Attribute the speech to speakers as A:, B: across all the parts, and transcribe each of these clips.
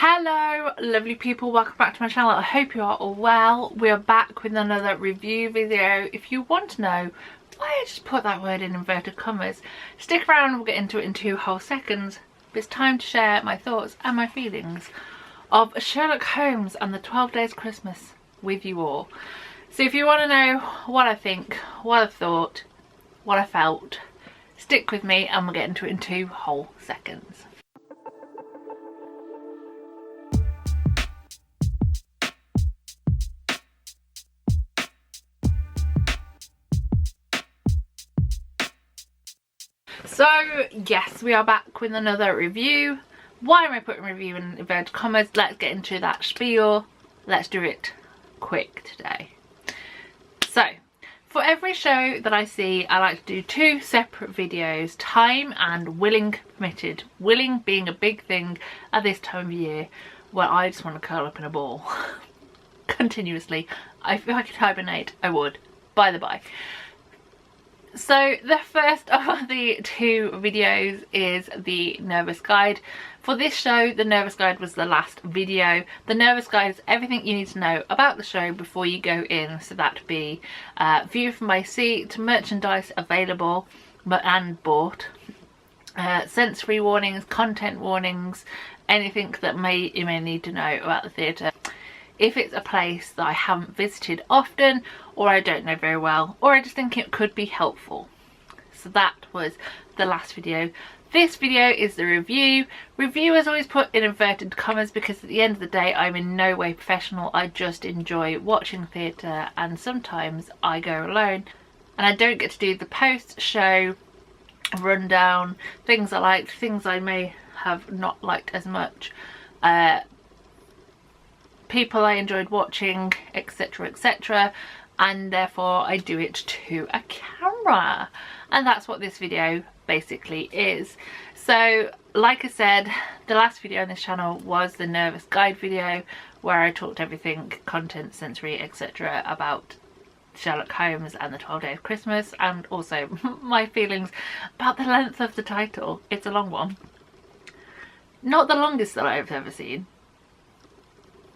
A: Hello lovely people, welcome back to my channel. I hope you are all well. We are back with another review video. If you want to know why I just put that word in inverted commas, stick around, we'll get into it in 2 whole seconds. But it's time to share my thoughts and my feelings of Sherlock Holmes and the 12 Days Christmas with you all. So if you want to know what I think, what I thought, what I felt, stick with me and we'll get into it in 2 whole seconds. So yes, we are back with another review. Why am I putting review in inverted commas? Let's get into that spiel. Let's do it quick today. So for every show that I see, I like to do 2 separate videos, time and willing permitted. Willing being a big thing at this time of year where I just want to curl up in a ball continuously. If I could hibernate, I would, by the by. So the first of the 2 videos is the Nervous Guide. For this show, the Nervous Guide was the last video. The Nervous Guide is everything you need to know about the show before you go in. So that'd be view from my seat, merchandise available and bought, sensory warnings, content warnings, anything that you may need to know about the theatre. If it's a place that I haven't visited often, or I don't know very well, or I just think it could be helpful. So that was the last video. This video is the review. Review is always put in inverted commas because at the end of the day I'm in no way professional. I just enjoy watching theatre and sometimes I go alone and I don't get to do the post-show rundown, things I liked, things I may have not liked as much, people I enjoyed watching, etc, etc, and therefore I do it to a camera, and that's what this video basically is. So like I said, the last video on this channel was the Nervous Guide video where I talked everything content, sensory, etc about Sherlock Holmes and the 12 Days of Christmas, and also my feelings about the length of the title. It's a long one, not the longest that I've ever seen.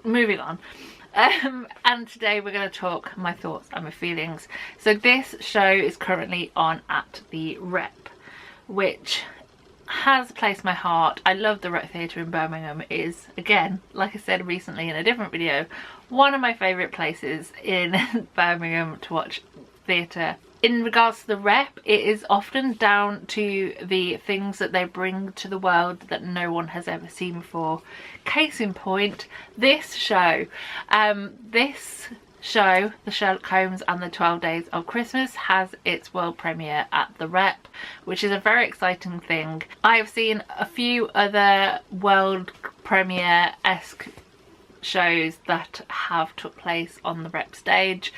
A: Moving on, and today we're going to talk my thoughts and my feelings. So this show is currently on at the Rep, which has a place in my heart. I love the Rep Theatre in Birmingham. It is, again, like I said recently in a different video, one of my favourite places in Birmingham to watch theatre. In regards to the Rep, it is often down to the things that they bring to the world that no one has ever seen before. Case in point, this show. This show, the Sherlock Holmes and the 12 Days of Christmas, has its world premiere at the Rep, which is a very exciting thing. I have seen a few other world premiere-esque shows that have took place on the Rep stage,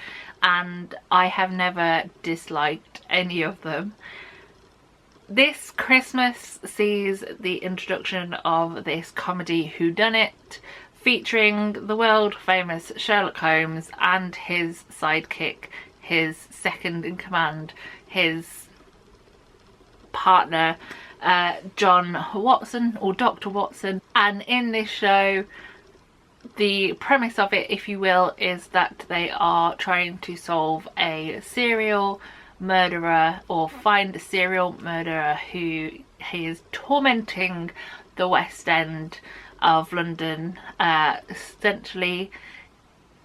A: and I have never disliked any of them. This Christmas sees the introduction of this comedy whodunit featuring the world famous Sherlock Holmes and his sidekick, his second in command, his partner, John Watson, or Dr. Watson. And in this show, the premise of it, if you will, is that they are trying to solve a serial murderer, or find a serial murderer who he is tormenting the West End of London, essentially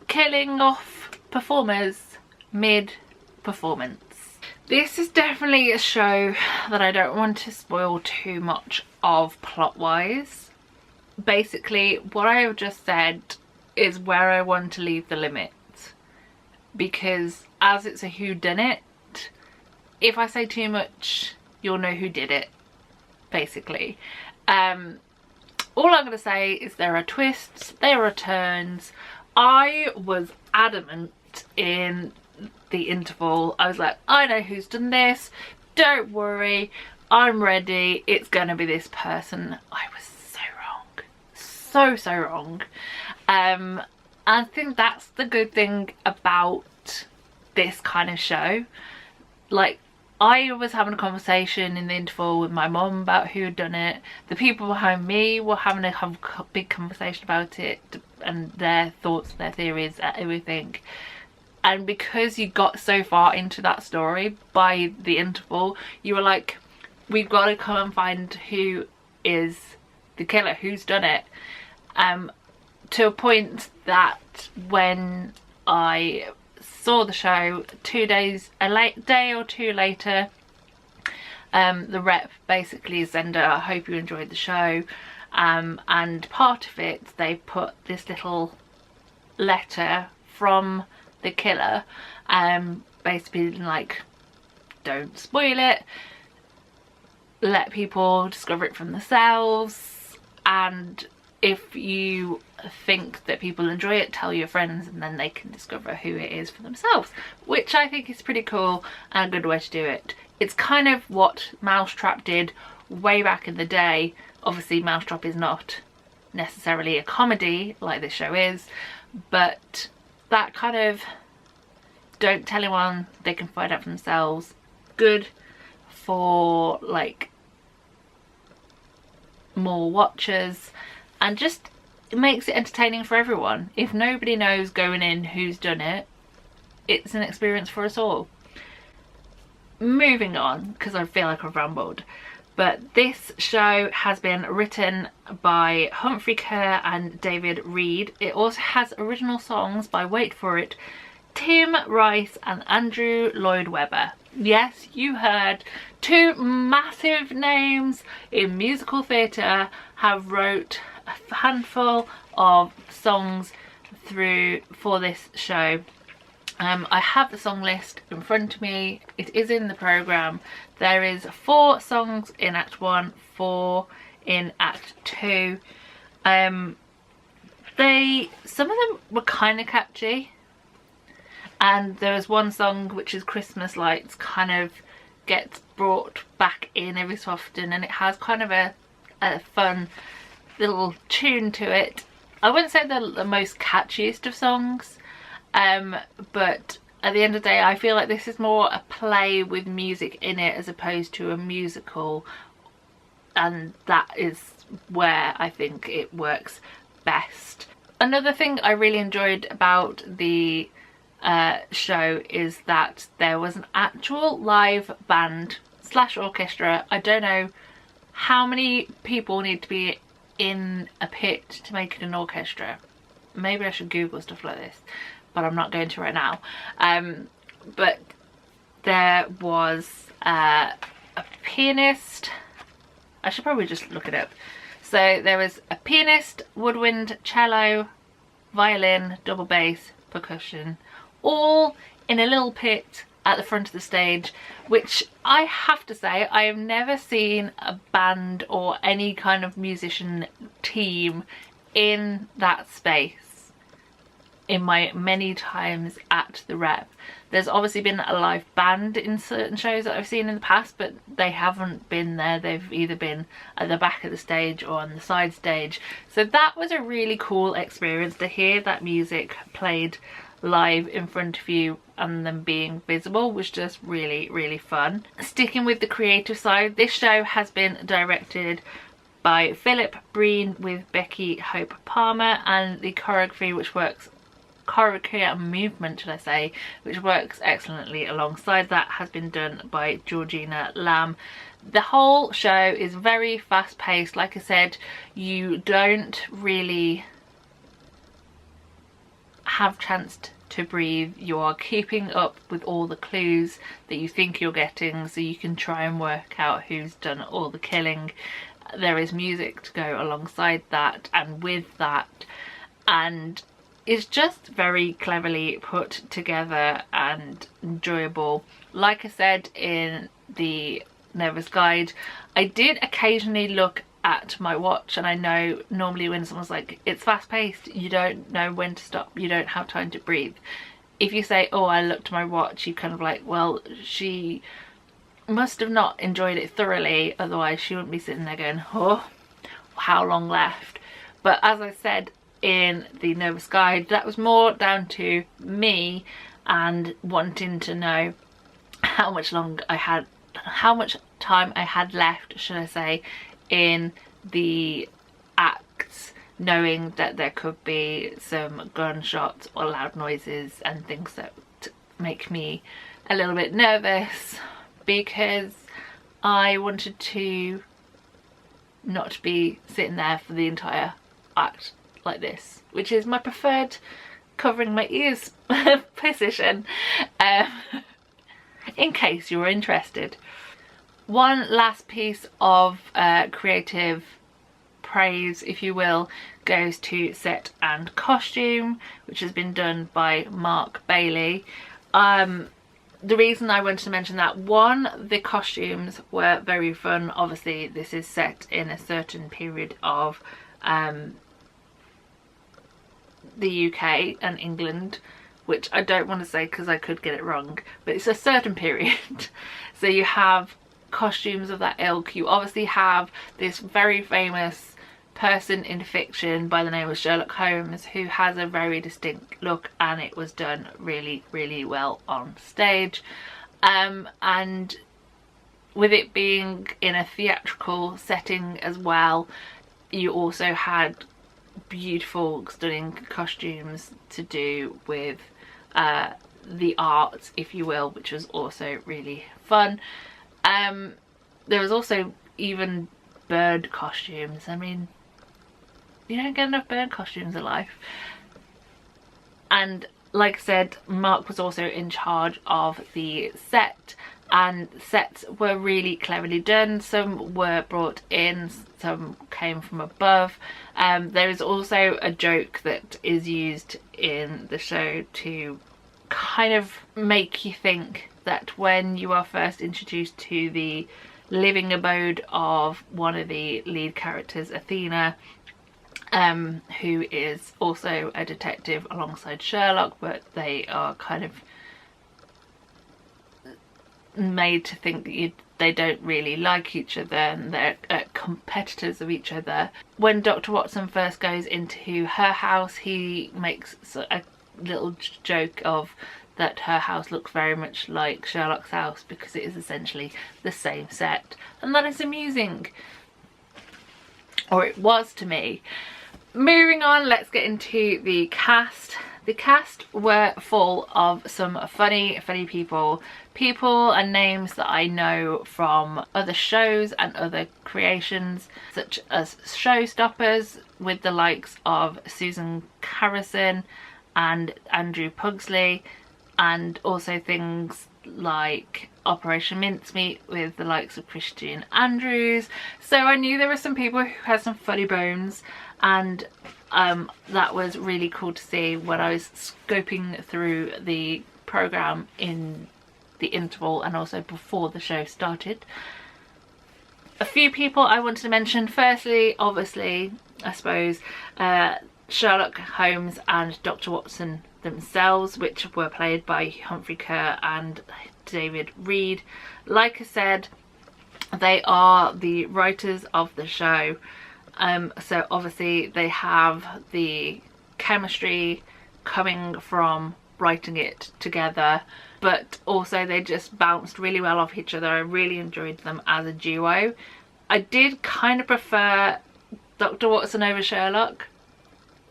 A: killing off performers mid-performance. This is definitely a show that I don't want to spoil too much of plot-wise. Basically, what I have just said is where I want to leave the limits, because as it's a whodunit, if I say too much, you'll know who did it, basically. All I'm going to say is there are twists, there are turns. I was adamant in the interval. I was like, I know who's done this, don't worry, I'm ready, it's going to be this person. I was so wrong. I think that's the good thing about this kind of show. Like, I was having a conversation in the interval with my mum about who had done it. The people behind me were having a big conversation about it and their thoughts, their theories, everything. And because you got so far into that story by the interval, you were like, we've got to come and find who is the killer, who's done it. To a point that when I saw the show 2 days, a day or two later, the rep basically said, I hope you enjoyed the show, and part of it they put this little letter from the killer, basically like, don't spoil it, let people discover it for themselves, and if you think that people enjoy it, tell your friends, and then they can discover who it is for themselves, which I think is pretty cool and a good way to do it. It's kind of what Mousetrap did way back in the day. Obviously Mousetrap is not necessarily a comedy like this show is, but that kind of don't tell anyone, they can find out for themselves, good for like more watchers, and just it makes it entertaining for everyone. If nobody knows going in who's done it, it's an experience for us all. Moving on, because I feel like I've rambled, but this show has been written by Humphrey Kerr and David Reed. It also has original songs by, wait for it, Tim Rice and Andrew Lloyd Webber. Yes, you heard, two massive names in musical theatre have wrote a handful of songs for this show. I have the song list in front of me. It is in the programme. There is 4 songs in Act 1, 4 in Act 2. Some of them were kind of catchy, and there was one song which is Christmas Lights, kind of gets brought back in every so often, and it has kind of a fun little tune to it. I wouldn't say they're the most catchiest of songs, but at the end of the day I feel like this is more a play with music in it as opposed to a musical, and that is where I think it works best. Another thing I really enjoyed about the show is that there was an actual live band / orchestra. I don't know how many people need to be in a pit to make it an orchestra. Maybe I should Google stuff like this, but I'm not going to right now. But there was a pianist. I should probably just look it up. So there was a pianist, woodwind, cello, violin, double bass, percussion, all in a little pit at the front of the stage, which I have to say I have never seen a band or any kind of musician team in that space in my many times at the Rep. There's obviously been a live band in certain shows that I've seen in the past, but they haven't been there. They've either been at the back of the stage or on the side stage. So that was a really cool experience to hear that music played live in front of you and them being visible was just really, really fun. Sticking with the creative side, this show has been directed by Philip Breen with Becky Hope Palmer, and the choreography and movement, should I say, which works excellently alongside that, has been done by Georgina Lamb. The whole show is very fast paced. Like I said, you don't really have chance to breathe. You are keeping up with all the clues that you think you're getting, so you can try and work out who's done all the killing. There is music to go alongside that and with that, and it's just very cleverly put together and enjoyable. Like I said in the Nervous Guide, I did occasionally look at my watch, and I know normally when someone's like, it's fast paced, you don't know when to stop, you don't have time to breathe. If you say, oh, I looked at my watch, you kind of like, well, she must have not enjoyed it thoroughly, otherwise she wouldn't be sitting there going, oh, how long left. But as I said in the Nervous Guide, that was more down to me and wanting to know how much time I had left, should I say, in the acts, knowing that there could be some gunshots or loud noises and things that make me a little bit nervous, because I wanted to not be sitting there for the entire act like this, which is my preferred covering my ears position, in case you were interested. One last piece of creative praise, if you will, goes to set and costume, which has been done by Mark Bailey. The reason I wanted to mention that, one, the costumes were very fun. Obviously this is set in a certain period of the UK and England, which I don't want to say because I could get it wrong, but it's a certain period. So you have costumes of that ilk. You obviously have this very famous person in fiction by the name of Sherlock Holmes, who has a very distinct look, and it was done really, really well on stage. And with it being in a theatrical setting as well, you also had beautiful, stunning costumes to do with the art, if you will, which was also really fun. There was also even bird costumes. I mean, you don't get enough bird costumes in life. And like I said, Mark was also in charge of the set, and sets were really cleverly done. Some were brought in, some came from above. There is also a joke that is used in the show to kind of make you think that when you are first introduced to the living abode of one of the lead characters, Athena, who is also a detective alongside Sherlock, but they are kind of made to think that they don't really like each other, and they're competitors of each other. When Dr. Watson first goes into her house, he makes a little joke of that her house looks very much like Sherlock's house because it is essentially the same set, and that is amusing, or it was to me. Moving on, let's get into the cast. The cast were full of some funny people and names that I know from other shows and other creations, such as Showstoppers with the likes of Susan Harrison and Andrew Pugsley, and also things like Operation Mincemeat with the likes of Christian Andrews. So I knew there were some people who had some funny bones, and that was really cool to see when I was scoping through the programme in the interval and also before the show started. A few people I wanted to mention. Firstly, obviously, I suppose, Sherlock Holmes and Dr. Watson themselves, which were played by Humphrey Kerr and David Reed. Like I said, they are the writers of the show, so obviously they have the chemistry coming from writing it together, but also they just bounced really well off each other. I really enjoyed them as a duo. I did kind of prefer Dr. Watson over Sherlock.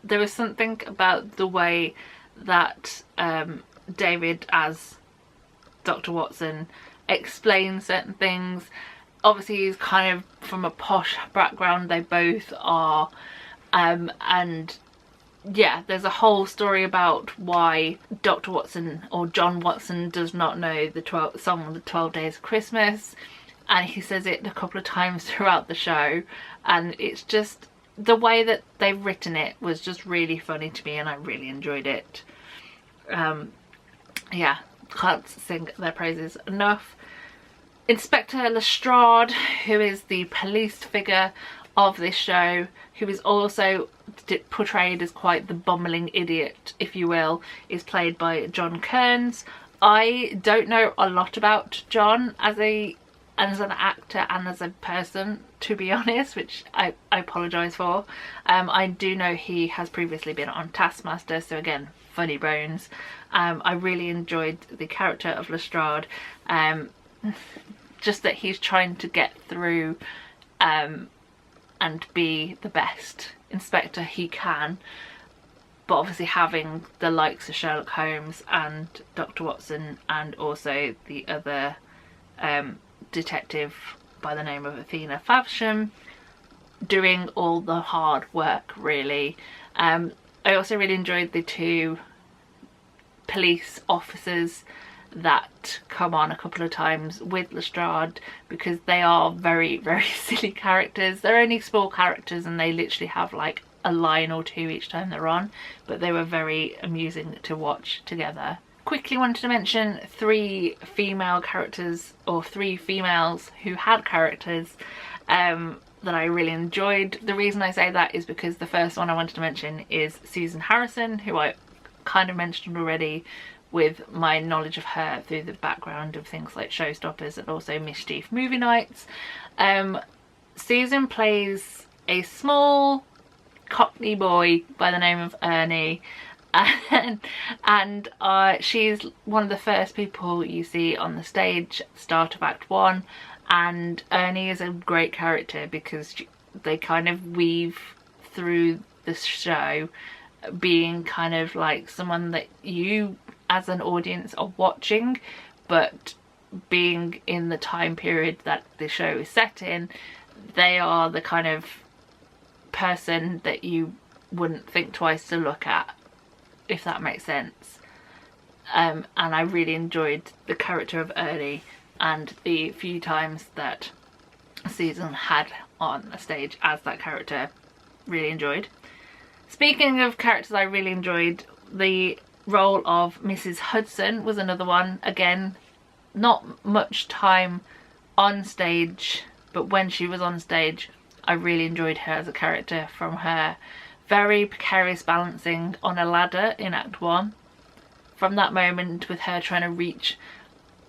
A: There was something about the way that David as Dr. Watson explains certain things. Obviously he's kind of from a posh background, they both are, and yeah, there's a whole story about why Dr. Watson, or John Watson, does not know the song of the 12 Days of Christmas, and he says it a couple of times throughout the show, and it's just the way that they've written it was just really funny to me, and I really enjoyed it. Yeah, can't sing their praises enough. Inspector Lestrade, who is the police figure of this show, who is also portrayed as quite the bumbling idiot, if you will, is played by John Kearns. I don't know a lot about John as a as an actor and as a person, to be honest, which I apologise for. I do know he has previously been on Taskmaster, so again, funny bones. I really enjoyed the character of Lestrade, just that he's trying to get through and be the best inspector he can, but obviously having the likes of Sherlock Holmes and Dr. Watson and also the other detective by the name of Athena Faversham doing all the hard work, really. I also really enjoyed the two police officers that come on a couple of times with Lestrade, because they are very, very silly characters. They're only small characters and they literally have like a line or two each time they're on, but they were very amusing to watch together. Quickly wanted to mention three female characters, or three females who had characters that I really enjoyed. The reason I say that is because the first one I wanted to mention is Susan Harrison, who I kind of mentioned already with my knowledge of her through the background of things like Showstoppers and also Mischief movie nights. Susan plays a small Cockney boy by the name of Ernie, and she's one of the first people you see on the stage at the start of Act 1, and Ernie is a great character because they kind of weave through the show being kind of like someone that you as an audience are watching, but being in the time period that the show is set in, they are the kind of person that you wouldn't think twice to look at, if that makes sense. And I really enjoyed the character of Ernie and the few times that Susan had on a stage as that character. Really enjoyed. Speaking of characters I really enjoyed, the role of Mrs. Hudson was another one. Again, not much time on stage, but when she was on stage I really enjoyed her as a character, from her very precarious balancing on a ladder in Act 1, from that moment with her trying to reach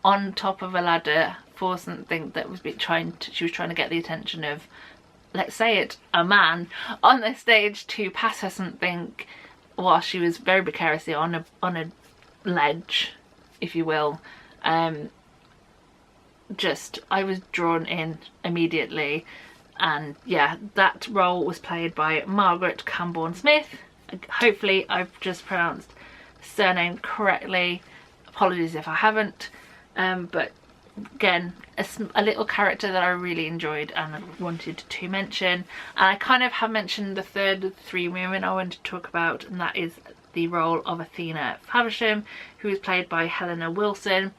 A: on top of a ladder for something that was she was trying to get the attention of, let's say it, a man on the stage to pass her something while she was very precariously on a ledge, if you will. I was drawn in immediately, and yeah, that role was played by Margaret Cambourne-Smith. Hopefully I've just pronounced surname correctly, apologies if I haven't, but again, a little character that I really enjoyed and I wanted to mention. And I kind of have mentioned the third of the three women I wanted to talk about, and that is the role of Athena Faversham, who is played by Helena Wilson.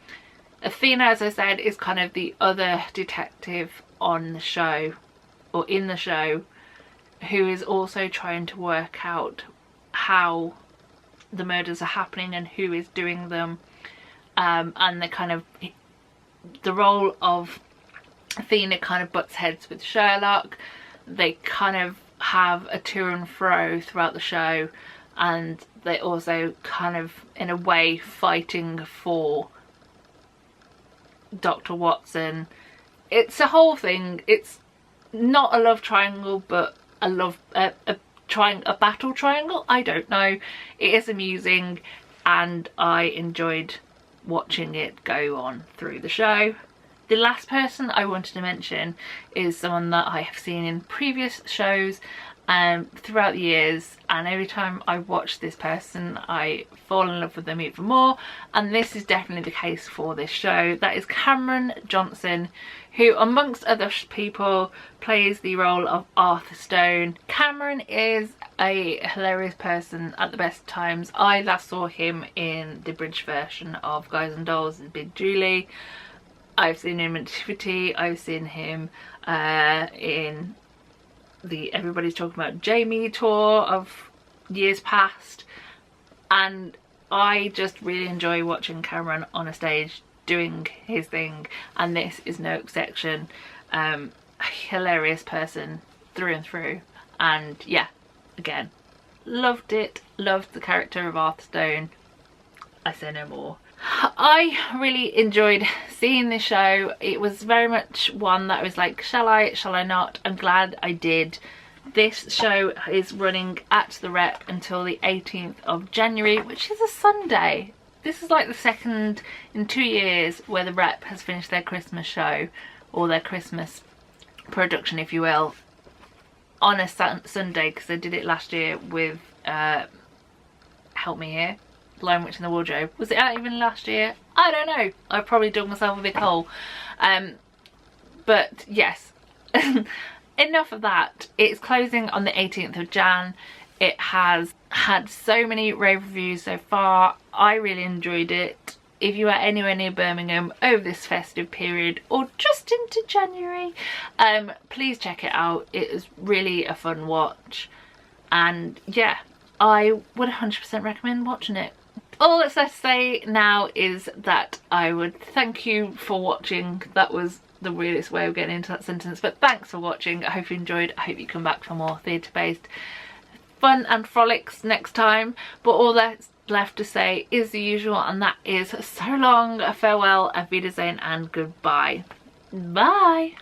A: Athena, as I said, is kind of the other detective on the show, or in the show, who is also trying to work out how the murders are happening and who is doing them, and the role of Athena kind of butts heads with Sherlock. They kind of have a to and fro throughout the show, and they also kind of in a way fighting for Dr. Watson. It's a whole thing. It's not a love triangle, but a battle triangle. I don't know. It is amusing and I enjoyed watching it go on through the show. The last person I wanted to mention is someone that I have seen in previous shows throughout the years, and every time I watch this person I fall in love with them even more, and this is definitely the case for this show. That is Cameron Johnson, who amongst other people plays the role of Arthur Stone. Cameron is a hilarious person at the best times. I last saw him in the British version of Guys and Dolls as Big Julie. I've seen him in Nativity. I've seen him in the Everybody's Talking About Jamie tour of years past, and I just really enjoy watching Cameron on a stage doing his thing, and this is no exception. A hilarious person through and through, and yeah, again, loved it. Loved the character of Arthur Stone. I say no more. I really enjoyed seeing this show. It was very much one that I was like, shall I not? I'm glad I did. This show is running at the Rep until the 18th of January, which is a Sunday. This is like the second in 2 years where the Rep has finished their Christmas show, or their Christmas production, if you will, on a Sunday, because they did it last year with, help me here, Lion Witch in the Wardrobe. Was it out even last year? I don't know. I probably dug myself a big hole. But yes, enough of that. It's closing on the 18th of Jan. It has had so many rave reviews so far. I really enjoyed it. If you are anywhere near Birmingham over this festive period or just into January, please check it out. It is really a fun watch, and yeah, I would 100% recommend watching it. All that's left to say now is that I would thank you for watching. That was the weirdest way of getting into that sentence, but thanks for watching. I hope you enjoyed. I hope you come back for more theatre-based fun and frolics next time. But all that's left to say is the usual, and that is so long, farewell, auf Wiedersehen, and goodbye. Bye.